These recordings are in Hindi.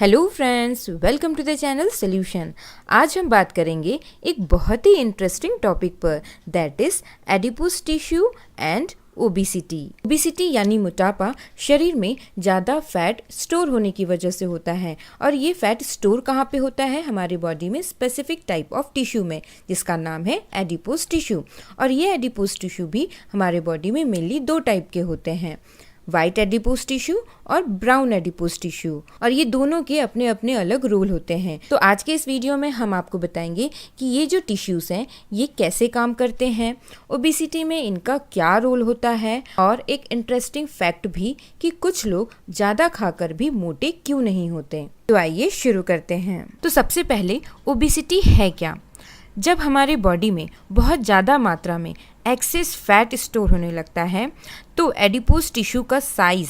Hello friends, welcome to the channel solution. आज हम बात करेंगे एक बहुत ही इंटरेस्टिंग टॉपिक पर, that is adipose tissue and obesity. Obesity यानी मोटापा शरीर में ज़्यादा फैट स्टोर होने की वजह से होता है। और ये फैट स्टोर कहाँ पे होता है? हमारे बॉडी में स्पेसिफिक टाइप ऑफ टिश्यू में, जिसका नाम है एडिपोज टिश्यू। और ये एडिपोज टिश्यू भी हमारे बॉडी में मेनली दो टाइप के होते हैं, वाइट एडिपोज टिश्यू और ब्राउन एडिपोज टिश्यू। और ये दोनों के अपने अपने अलग रोल होते हैं। तो आज के इस वीडियो में हम आपको बताएंगे कि ये जो टिश्यूज़ हैं ये कैसे काम करते हैं, ओबेसिटी में इनका क्या रोल होता है, और एक इंटरेस्टिंग फैक्ट भी कि कुछ लोग ज़्यादा खाकर भी मोटे क्यों नहीं होते। तो आइए शुरू करते हैं। तो सबसे पहले ओबेसिटी है क्या? जब हमारे बॉडी में बहुत ज़्यादा मात्रा में एक्सेस फैट स्टोर होने लगता है तो एडिपोज टिश्यू का साइज़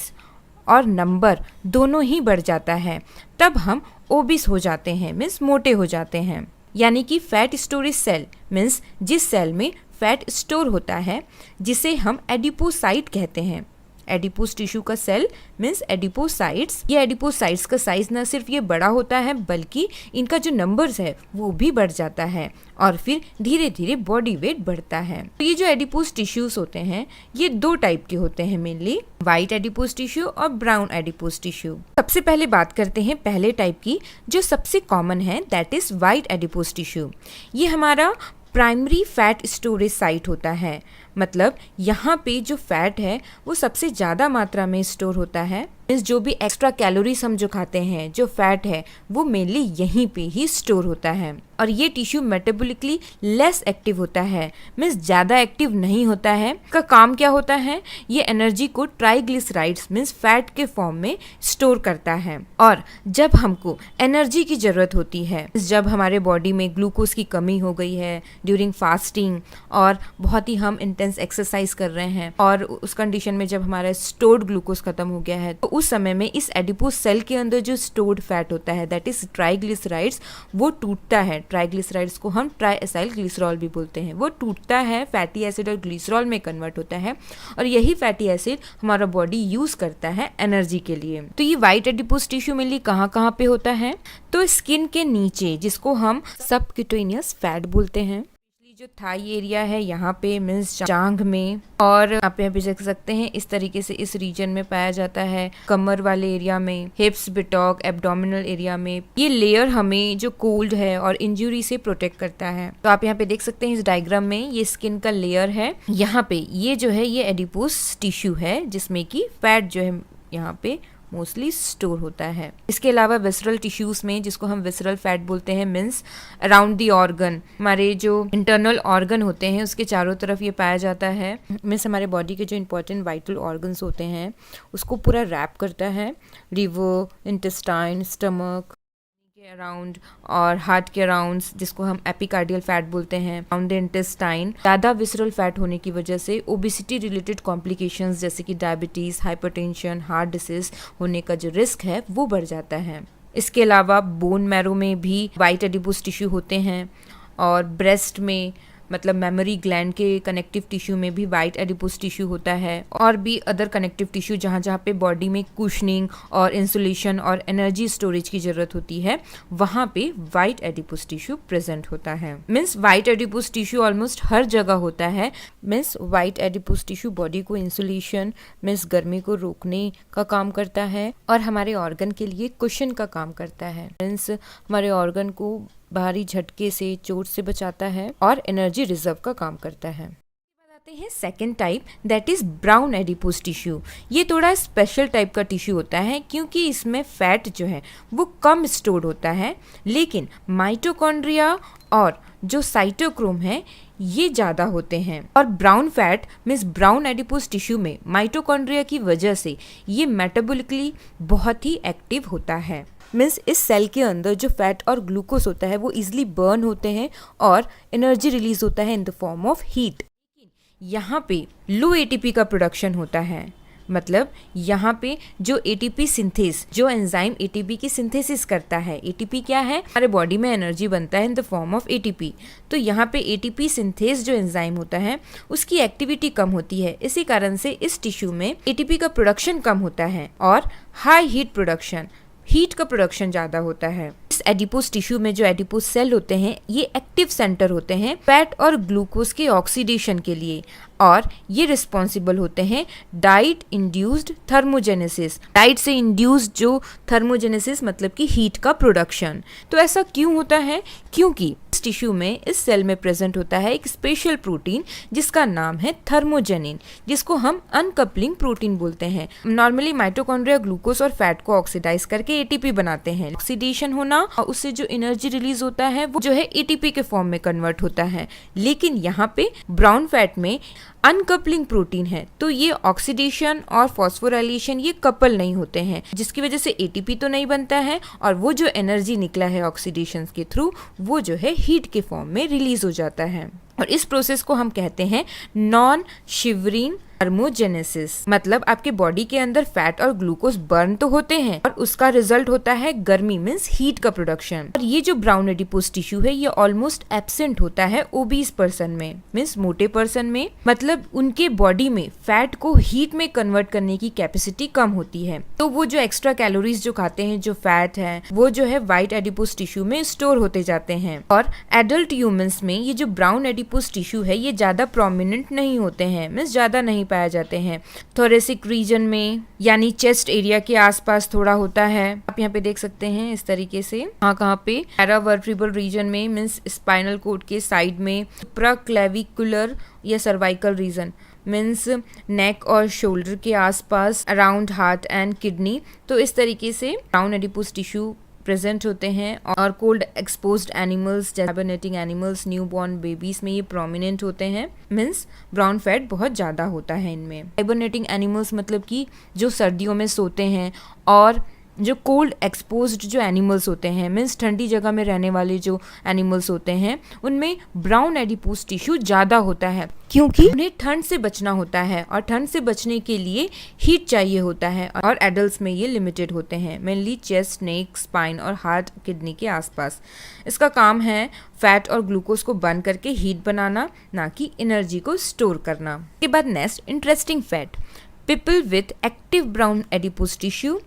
और नंबर दोनों ही बढ़ जाता है। तब हम ओबिस हो जाते हैं, मीन्स मोटे हो जाते हैं। यानी कि फैट स्टोरेज सेल मीन्स जिस सेल में फैट स्टोर होता है, जिसे हम एडिपोसाइट कहते हैं। एडिपोज टिश्यू का सेल मीन्स एडिपोसाइट्स। ये एडिपोसाइट्स का साइज न सिर्फ ये बड़ा होता है बल्कि इनका जो नंबर्स है वो भी बढ़ जाता है और फिर धीरे धीरे बॉडी वेट बढ़ता है। तो ये जो एडिपोज टिश्यूज होते हैं ये दो टाइप के होते हैं, मेनली वाइट एडिपोज टिश्यू और ब्राउन एडिपोज टिश्यू। सबसे पहले बात करते हैं पहले टाइप की, जो सबसे कॉमन है, that is white adipose tissue. ये हमारा प्राइमरी फैट स्टोरेज साइट होता है। मतलब यहाँ पे जो फैट है वो सबसे ज़्यादा मात्रा में स्टोर होता है। मीन्स जो भी एक्स्ट्रा कैलोरीज हम जो खाते हैं, जो फैट है वो मेनली यहीं पे ही स्टोर होता है। और ये टिश्यू मेटाबॉलिकली लेस एक्टिव होता है, मीन्स ज़्यादा एक्टिव नहीं होता है। का काम क्या होता है? ये एनर्जी को ट्राइग्लिसराइड्स मीन्स फैट के फॉर्म में स्टोर करता है। और जब हमको एनर्जी की ज़रूरत होती है, जब हमारे बॉडी में ग्लूकोज की कमी हो गई है ड्यूरिंग फास्टिंग और बहुत ही हम इंटेंस एक्सरसाइज कर रहे हैं, और उस कंडीशन में जब हमारा स्टोर्ड ग्लूकोज खत्म हो गया है, तो उस समय में इस एडिपोज सेल के अंदर जो स्टोर्ड फैट होता है, दैट इज ट्राइग्लिसराइड्स, वो टूटता है। ट्राइग्लिसराइड्स को हम ट्राइएसाइल ग्लिसरॉल भी बोलते हैं। वो टूटता है, फैटी एसिड और ग्लिसरॉल में कन्वर्ट होता है, और यही फैटी एसिड हमारा बॉडी यूज करता है एनर्जी के लिए। तो ये वाइट एडिपोज टिश्यू मेनली कहाँ कहाँ पे होता है? तो स्किन के नीचे, जिसको हम सबक्यूटेनियस फैट बोलते हैं। जो थाई एरिया है यहाँ पे मीन्स जांघ में, और आप यहाँ पे देख सकते हैं इस तरीके से इस रीजन में पाया जाता है। कमर वाले एरिया में, हिप्स, बिटॉक, एब्डोमिनल एरिया में ये लेयर हमें जो कोल्ड है और इंजरी से प्रोटेक्ट करता है। तो आप यहाँ पे देख सकते हैं इस डायग्राम में ये स्किन का लेयर है। यहाँ पे ये जो है ये एडिपोज टिश्यू है, जिसमें कि फैट जो है यहाँ पे मोस्टली स्टोर होता है। इसके अलावा विसरल टिश्यूज में, जिसको हम विसरल फैट बोलते हैं, मीन्स अराउंड दी ऑर्गन, हमारे जो इंटरनल ऑर्गन होते हैं उसके चारों तरफ ये पाया जाता है। मीन्स हमारे बॉडी के जो इंपॉर्टेंट वाइटल ऑर्गन्स होते हैं उसको पूरा रैप करता है। लिवर, इंटेस्टाइन, स्टमक के अराउंड और हार्ट के अराउंड, जिसको हम एपिकार्डियल फैट बोलते हैं, अराउंड द इंटेस्टाइन। ज़्यादा विसरल फैट होने की वजह से ओबेसिटी रिलेटेड कॉम्प्लिकेशंस जैसे कि डायबिटीज़, हाइपरटेंशन, हार्ट डिसीज होने का जो रिस्क है वो बढ़ जाता है। इसके अलावा बोन मैरो में भी वाइट एडिपोज टिश्यू होते हैं, और ब्रेस्ट में मतलब मेमोरी ग्लैंड के कनेक्टिव टिश्यू में भी वाइट एडिपोज टिश्यू होता है, और भी अदर कनेक्टिव टिश्यू जहाँ जहाँ पे बॉडी में कुशनिंग और इंसुलेशन और एनर्जी स्टोरेज की जरूरत होती है, वहाँ पे वाइट एडिपोज टिश्यू प्रेजेंट होता है। Means white adipose tissue almost हर जगह होता है। Means white adipose tissue body को इंसुलेशन मीन्स गर्मी को रोकने का काम करता है, और हमारे ऑर्गन के लिए कुशन का काम करता है। मीन्स हमारे ऑर्गन को बाहरी झटके से, चोट से बचाता है, और एनर्जी रिजर्व का काम करता है। आते हैं second type, that is brown adipose tissue. ये थोड़ा स्पेशल टाइप का टिश्यू होता है क्योंकि इसमें फैट जो है वो कम स्टोर होता है, लेकिन माइटोकॉन्ड्रिया और जो साइटोक्रोम है ये ज़्यादा होते हैं। और brown fat means brown adipose tissue में माइटोकॉन्ड्रिया की वजह से ये मेटाबॉलिकली बहुत ही एक्टिव होता है। मीन्स इस सेल के अंदर जो फैट और ग्लूकोज होता है वो इजीली बर्न होते हैं और एनर्जी रिलीज होता है in the form of heat. यहाँ पे लो एटीपी का प्रोडक्शन होता है। मतलब यहाँ पे जो एटीपी सिंथेस, जो एंजाइम एटीपी की सिंथेसिस करता है, एटीपी क्या है? हमारे बॉडी में एनर्जी बनता है in the form of ATP. तो यहाँ पे एटीपी सिंथेस जो एंजाइम होता है उसकी एक्टिविटी कम होती है। इसी कारण से इस टिश्यू में एटीपी का प्रोडक्शन कम होता है और हाई हीट प्रोडक्शन हीट का प्रोडक्शन ज़्यादा होता है। इस एडिपोज टिश्यू में जो एडिपोज सेल होते हैं ये एक्टिव सेंटर होते हैं फैट और ग्लूकोज के ऑक्सीडेशन के लिए, और ये रिस्पॉन्सिबल होते हैं डाइट इंड्यूस्ड थर्मोजेनेसिस, डाइट से इंड्यूस्ड जो थर्मोजेनेसिस मतलब कि हीट का प्रोडक्शन। तो ऐसा क्यों होता है? क्योंकि इस टिश्यू में, इस सेल में प्रेजेंट होता है एक स्पेशल प्रोटीन जिसका नाम है थर्मोजेनिन, जिसको हम अनकपलिंग प्रोटीन बोलते हैं। नॉर्मली माइटोकॉन्ड्रिया ग्लूकोज और फैट को ऑक्सीडाइज करके एटीपी बनाते हैं। ऑक्सीडेशन होना और उससे जो एनर्जी रिलीज होता है वो जो है एटीपी के फॉर्म में कन्वर्ट होता है। लेकिन यहाँ पे ब्राउन फैट में अनकपलिंग प्रोटीन है, तो ये ऑक्सीडेशन और फॉस्फोराइलेशन ये कपल नहीं होते हैं, जिसकी वजह से एटीपी तो नहीं बनता है, और वो जो एनर्जी निकला है ऑक्सीडेशन के थ्रू वो जो है हीट के फॉर्म में रिलीज हो जाता है। और इस प्रोसेस को हम कहते हैं नॉन शिवरिंग थर्मोजेनेसिस। मतलब आपके बॉडी के अंदर फैट और ग्लूकोज बर्न तो होते हैं और उसका रिजल्ट होता है गर्मी मींस हीट का प्रोडक्शन। और ये जो ब्राउन एडिपोज टिश्यू है ये ऑलमोस्ट एब्सेंट होता है ओबीस पर्सन में, मींस मोटे पर्सन में। मतलब उनके बॉडी में फैट को हीट में कन्वर्ट करने की कैपेसिटी कम होती है, तो वो जो एक्स्ट्रा कैलोरीज जो खाते हैं, जो फैट है, वो जो है व्हाइट एडिपोज टिश्यू में स्टोर होते जाते हैं। और एडल्ट ह्यूमंस में ये जो ब्राउन एडिपोज टिश्यू है ये ज्यादा प्रोमिनेंट नहीं होते हैं, मींस ज्यादा नहीं पाए जाते हैं। थोरेसिक रीजन में यानी चेस्ट एरिया के आसपास थोड़ा होता है, आप यहाँ पे देख सकते हैं इस तरीके से। कहाँ पे? पैरावर्टिब्रल रीजन में मींस स्पाइनल कोड के साइड में, सुप्राक्लेविकुलर या सर्वाइकल रीजन मीन्स नेक और शोल्डर के आसपास, अराउंड हार्ट एंड किडनी। तो इस तरीके से ब्राउन एडिपोज टिश्यू प्रेजेंट होते हैं। और cold exposed animals, hibernating animals, newborn babies में ये प्रोमिनेंट होते हैं, मीन्स ब्राउन फैट बहुत ज़्यादा होता है इनमें। हाइबरनेटिंग एनिमल्स मतलब कि जो सर्दियों में सोते हैं, और जो कोल्ड एक्सपोज्ड जो एनिमल्स होते हैं मीन्स ठंडी जगह में रहने वाले जो एनिमल्स होते हैं उनमें ब्राउन एडिपोज टिश्यू ज़्यादा होता है, क्योंकि उन्हें ठंड से बचना होता है और ठंड से बचने के लिए हीट चाहिए होता है। और एडल्ट्स में ये लिमिटेड होते हैं, मेनली चेस्ट, नेक, स्पाइन और हार्ट, किडनी के आसपास। इसका काम है फैट और ग्लूकोज को बर्न करके हीट बनाना, ना कि एनर्जी को स्टोर करना। इसके बाद next interesting fact, people with active brown adipose tissue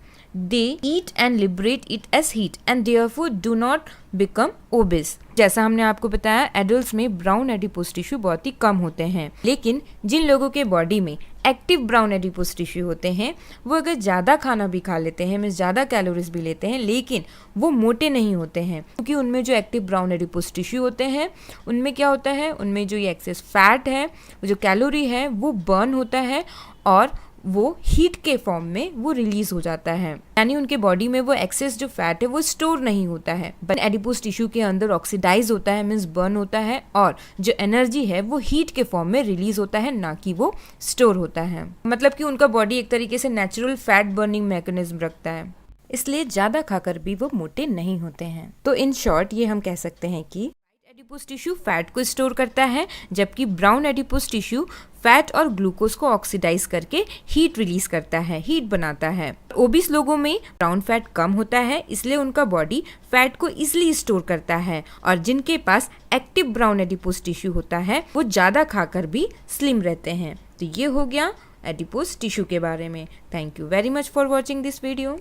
they eat and liberate it as heat and therefore do not become obese। जैसा हमने आपको बताया एडल्ट्स में ब्राउन एडिपोज टिश्यू बहुत ही कम होते हैं, लेकिन जिन लोगों के बॉडी में एक्टिव ब्राउन एडिपोज टिश्यू होते हैं वो अगर ज़्यादा खाना भी खा लेते हैं, मीन्स ज़्यादा कैलोरीज भी लेते हैं, लेकिन वो मोटे नहीं होते हैं, क्योंकि उनमें जो एक्टिव ब्राउन एडिपोज टिश्यू होते हैं उनमें क्या होता है, उनमें जो ये एक्सेस फैट है, जो कैलोरी है वो बर्न होता है और वो हीट के फॉर्म में वो रिलीज हो जाता है। यानी उनके बॉडी में वो एक्सेस जो फैट है वो स्टोर नहीं होता है, बट एडिपोज टिश्यू के अंदर ऑक्सीडाइज होता है, मींस बर्न होता है, और जो एनर्जी है वो हीट के फॉर्म में रिलीज होता है, ना कि वो स्टोर होता है। मतलब कि उनका बॉडी एक तरीके से नेचुरल फैट बर्निंग मैकेनिज्म रखता है, इसलिए ज्यादा खाकर भी वो मोटे नहीं होते हैं। तो इन शॉर्ट ये हम कह सकते हैं कि एडिपोज टिश्यू फैट को स्टोर करता है, जबकि ब्राउन एडिपोज टिश्यू फैट और ग्लूकोज को ऑक्सीडाइज करके हीट रिलीज करता है, हीट बनाता है। ओबीस लोगों में ब्राउन फैट कम होता है, इसलिए उनका बॉडी फैट को इजिली स्टोर करता है, और जिनके पास एक्टिव ब्राउन एडिपोज टिश्यू होता है वो ज़्यादा खाकर भी स्लिम रहते हैं। तो ये हो गया एडिपोज टिश्यू के बारे में। Thank you very much for watching this video.